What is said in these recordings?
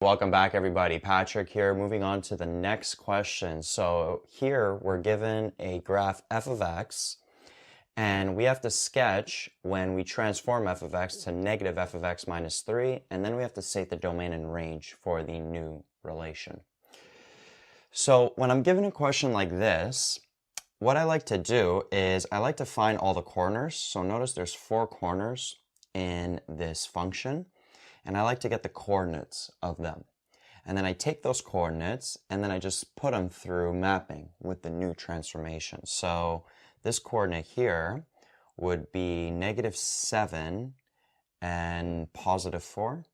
Welcome back, everybody. Patrick here, moving on to the next question. So here we're given a graph f of x, and we have to sketch when we transform f of x to negative f of x minus 3, and then we have to state the domain and range for the new relation. So when I'm given a question like this, what I like to do is I like to find all the corners. So notice there's 4 corners in this function. And I like to get the coordinates of them. And then I take those coordinates and then I just put them through mapping with the new transformation. So this coordinate here would be -7 and +4.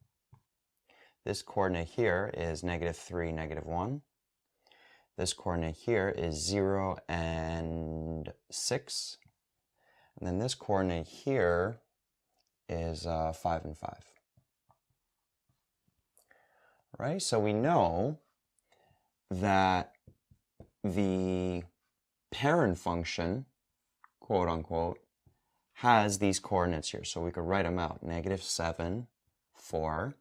This coordinate here is -3, -1. This coordinate here is 0 and 6. And then this coordinate here is 5 and 5. Right, so we know that the parent function, quote unquote, has these coordinates here. So we could write them out. -7, 4,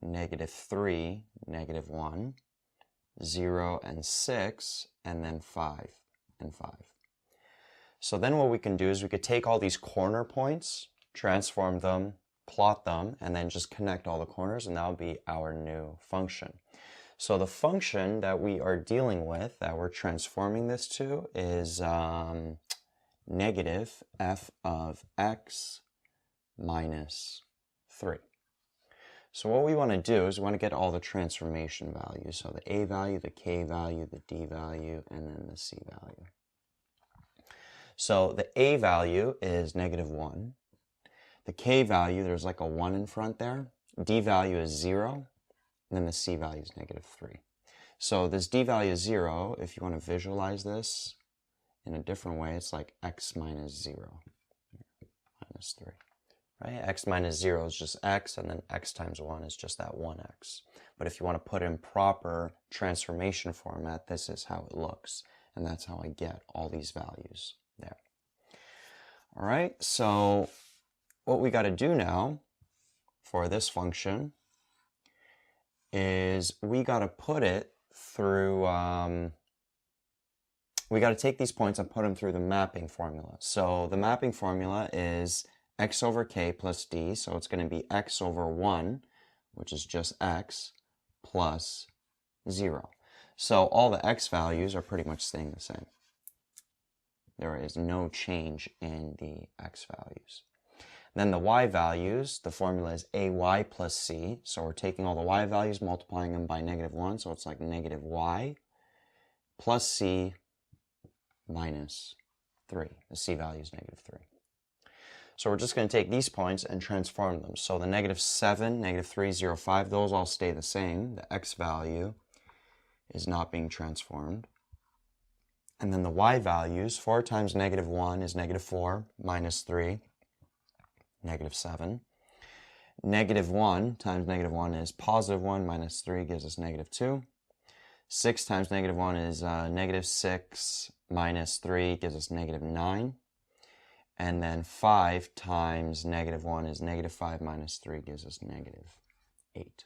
-3, -1, 0 and 6, and then 5 and 5. So then what we can do is we could take all these corner points, transform them, plot them, and then just connect all the corners, and that'll be our new function. So the function that we are dealing with, that we're transforming this to, is negative f of x minus 3. So what we want to do is we want to get all the transformation values. So the a value, the k value, the d value, and then the c value. So the a value is -1. The k value, there's like a 1 in front there. D value is 0. And then the c value is -3. So this d value is 0. If you want to visualize this in a different way, it's like x minus 0. Minus 3. Right? X minus 0 is just x, and then x times 1 is just that 1x. But if you want to put in proper transformation format, this is how it looks. And that's how I get all these values there. All right, so what we got to do now for this function is we got to put it through, we got to take these points and put them through the mapping formula. So the mapping formula is x over k plus d, so it's going to be x over 1, which is just x, plus 0. So all the x values are pretty much staying the same. There is no change in the x values. Then the y values, the formula is ay plus c. So we're taking all the y values, multiplying them by -1. So it's like -y plus c minus 3. The c value is -3. So we're just going to take these points and transform them. So the -7, -3, 0, 5, those all stay the same. The x value is not being transformed. And then the y values, 4 times -1 is -4, minus 3. -7. -1 times -1 is +1 minus 3 gives us -2. 6 times -1 is -6 minus 3 gives us -9. And then 5 times -1 is -5 minus 3 gives us -8.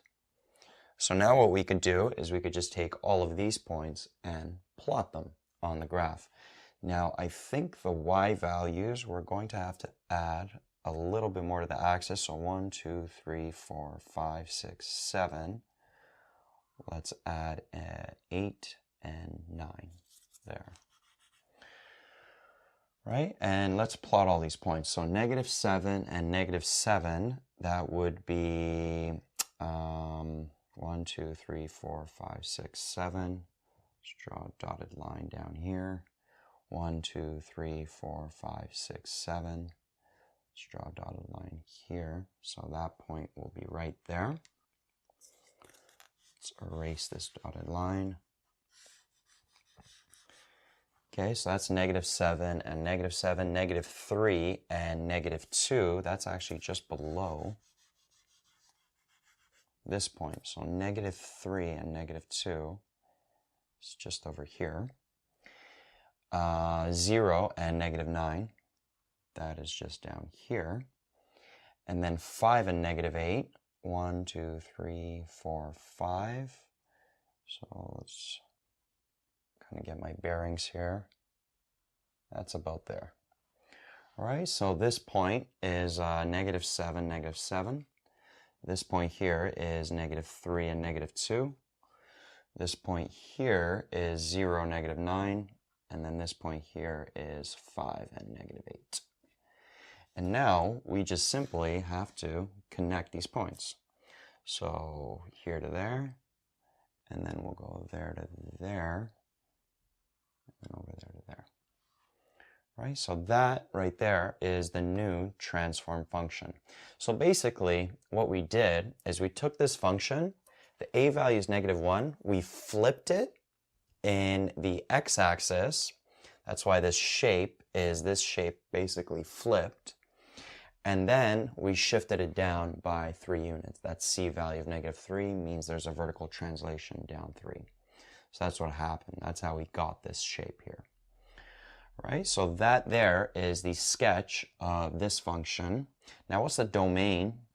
So now what we could do is we could just take all of these points and plot them on the graph. Now I think the y values we're going to have to add a little bit more to the axis. So 1, 2, 3, 4, 5, 6, 7. Let's add 8 and 9 there. Right? And let's plot all these points. So -7 and -7, that would be 1, 2, 3, 4, 5, 6, 7. Let's draw a dotted line down here. 1, 2, 3, 4, 5, 6, 7. Let's draw a dotted line here, so that point will be right there. Let's erase this dotted line. Okay, so that's -7 and -7, -3 and -2. That's actually just below this point. So -3 and -2 is just over here. 0 and -9. That is just down here. And then 5 and -8 1, 2, 3, 4, 5. So let's kind of get my bearings here. That's about there. All right, so this point is -7, -7. This point here is -3 and -2. This point here is 0, -9. And then this point here is 5 and -8. And now we just simply have to connect these points. So here to there, and then we'll go there to there, and over there to there. Right, so that right there is the new transform function. So basically what we did is we took this function, the a value is -1, we flipped it in the x-axis. That's why this shape is this shape basically flipped. And then we shifted it down by 3 units. That c value of -3 means there's a vertical translation down 3. So that's what happened. That's how we got this shape here. Right? So that there is the sketch of this function. Now what's the domain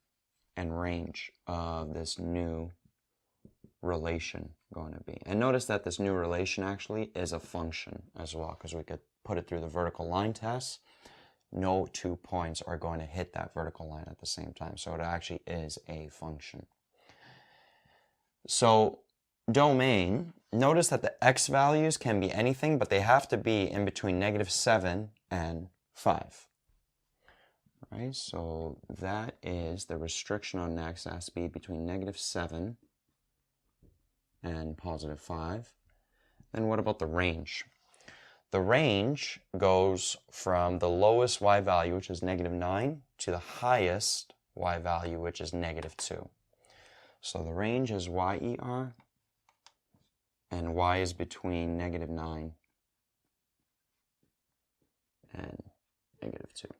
and range of this new relation going to be? And notice that this new relation actually is a function as well, because we could put it through the vertical line test. No two points are going to hit that vertical line at the same time. So it actually is a function. So domain, notice that the x values can be anything, but they have to be in between -7 and 5. Right? So that is the restriction on x has to be between -7 and +5. Then what about the range? The range goes from the lowest y value, which is -9, to the highest y value, which is -2. So the range is YER, and y is between -9 and -2.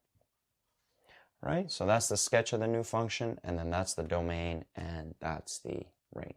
Right? So that's the sketch of the new function, and then that's the domain, and that's the range.